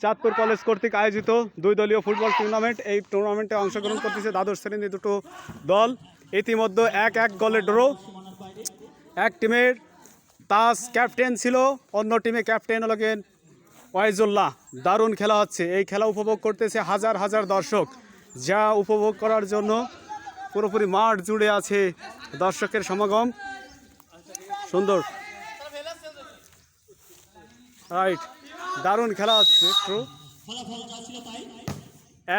Chandpur college কর্তৃক আয়োজিত 2 দলীয় ফুটবল টুর্নামেন্ট। এই টুর্নামেন্টে অংশগ্রহণ করতেছে দ্বাদশ শ্রেণীর দুটো দল। ইতিমধ্যে 1-1 গোলে ড্র। এক টিমের তাজ ক্যাপ্টেন ছিল, অন্য টিমে ক্যাপ্টেন হলেন ওয়াইজুল্লাহ। দারুণ খেলা হচ্ছে। এই খেলা উপভোগ করতেছে হাজার হাজার দর্শক, যা উপভোগ করার জন্য পুরোপুরি মাঠ জুড়ে আছে দর্শকের সমাগম। সুন্দর, রাইট, দারুণ খেলা হচ্ছে। একটু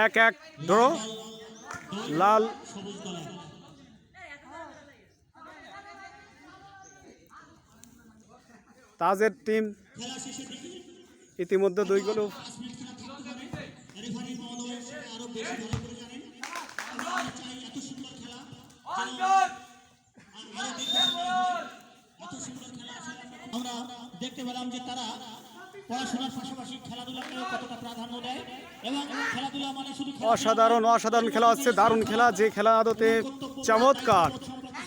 1-1 ড্র। লাল তাজের টিম ইতিমধ্যে 2 গোল। আমরা দেখতে পেলাম যে তারা পড়াশোনার পাশাপাশি খেলাধুলাকে কতটা প্রাধান্য দেয় এবং খেলাধুলা মানে শুধু অসাধারণ খেলা হচ্ছে, দারুণ খেলা। যে খেলা আদতে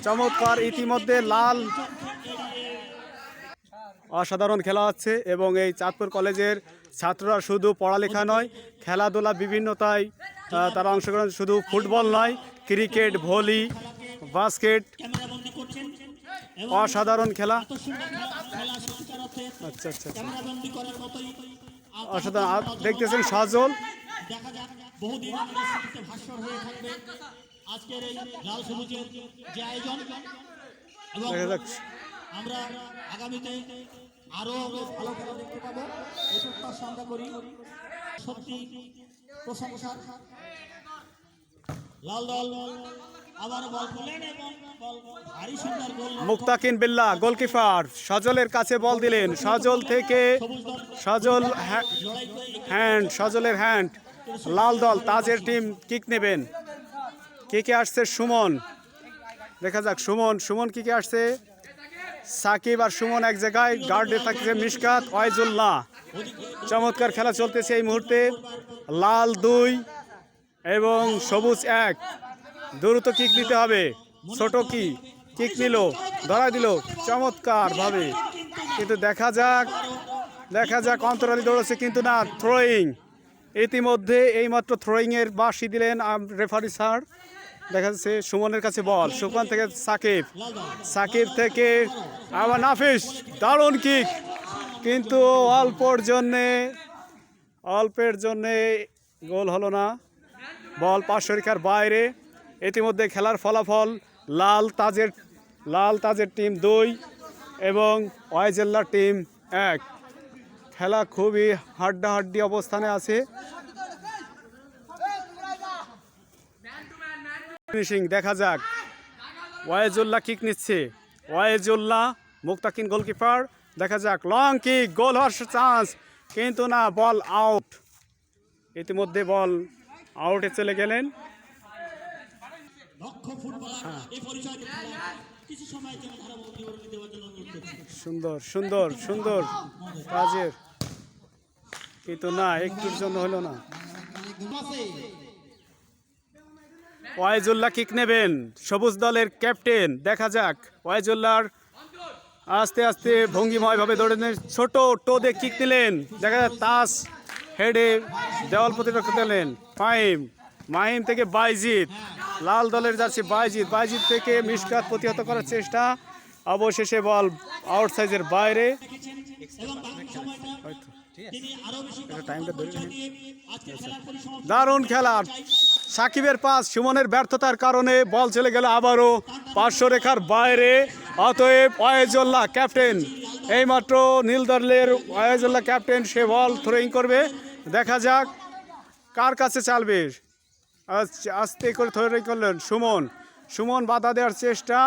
চমৎকার। ইতিমধ্যে লাল অসাধারণ খেলা হচ্ছে এবং এই চাঁদপুর কলেজের ছাত্ররা শুধু পড়ালেখা নয়, খেলাধুলা বিভিন্নতায় তারা অংশগ্রহণ, শুধু ফুটবল নয়, ক্রিকেট, ভলি, বাস্কেট, অসাধারণ খেলা। আচ্ছা, অসাধারণ। দেখতেছেন সজল, দেখা যাক বহুদিন ভাস্কর হয়ে থাকবে আজকের এই লাল সবুজের যে আয়োজন, এবং আমরা আগামীতে আরো ভালো খেলা দেখতে পাবো এই প্রত্যাশা আমরা করি। সত্যি প্রশংসা। লাল দল আবার বল পেলেন এবং ভারী সুন্দর গোল। মুক্তাকিন বিল্লাহ গোলকিপার, সজলের কাছে বল দিলেন। সজল থেকে সজলের হ্যান্ড। লাল দল তাজের টিম কিক নেবেন। কিকে আসছে সুমন, দেখা যাক সুমন কিকে আসছে। সাকিব আর সুমন এক জায়গায়, গার্ডে থাকছে মিশকাত, ওয়াইজুল্লাহ। চমৎকার খেলা চলতেছে এই মুহূর্তে। লাল 2 এবং সবুজ 1। দ্রুত কিক নিতে হবে। ছোট কিক নিল, ধরা দিল চমৎকার ভাবে, কিন্তু দেখা যাক অন্তরালি দৌড়াচ্ছে, কিন্তু না, থ্রোয়িং। ইতিমধ্যে এইমাত্র থ্রোয়িং এর বাঁশি দিলেন রেফারি স্যার। দেখা যাচ্ছে সুমনের কাছে বল, সুমন থেকে সাকিব থেকে আবার নাফিস, দারুণ কিক, কিন্তু অল্পের জন্যে গোল হলো না। বল পার্শ্বরেখার বাইরে। ইতিমধ্যে খেলার ফলাফল লাল তাজের টিম 2 এবং ওয়াইজুল্লাহ টিম 1। খেলা খুবই হাড্ডাহাড্ডি অবস্থানে আছে। ফিনিশিং দেখা যাক। ওয়াইজুল্লাহ কিক নিচ্ছে, ওয়াইজুল্লাহ, মুক্তাকিন গোলকিপার। দেখা যাক লং কিক, গোল হওয়ার চান্স, কিন্তু না, বল আউট। ইতিমধ্যে বল আউটে চলে গেলেন। সুন্দর কাজের, কিন্তু না, একটুর জন্য হলো না। ওয়াইজুল্লাহ কিক নেবেন, সবুজ দলের ক্যাপ্টেন। দেখা যাক ওয়াইজুল্লাহর আস্তে আস্তে ভঙ্গিময়ভাবে দৌড়ে ছোট টো দিয়ে কিক দিলেন। দেখা যাক তাস হেডে দেওয়াল প্রতিরক্ষা দিলেন মাহিম থেকে বাইজিদ, লাল দলের যাচ্ছে বাইজিদ থেকে মিশকাত প্রতিহত করার চেষ্টা। অবশেষে বল আউটসাইজের বাইরে। দারুণ খেলা। সাকিবের পাস, সুমনের ব্যর্থতার কারণে বল চলে গেল আবারও পার্শ্বরেখার বাইরে। অতএব ওয়াইজুল্লাহ ক্যাপ্টেন, এইমাত্র নীল দলের ওয়াইজুল্লাহ ক্যাপ্টেন, সে বল থ্রোয়িং করবে। দেখা যাক কার কাছে চালবে। আস্তে করে থ্রোয়িং করলেন সুমন বাধা দেওয়ার চেষ্টা।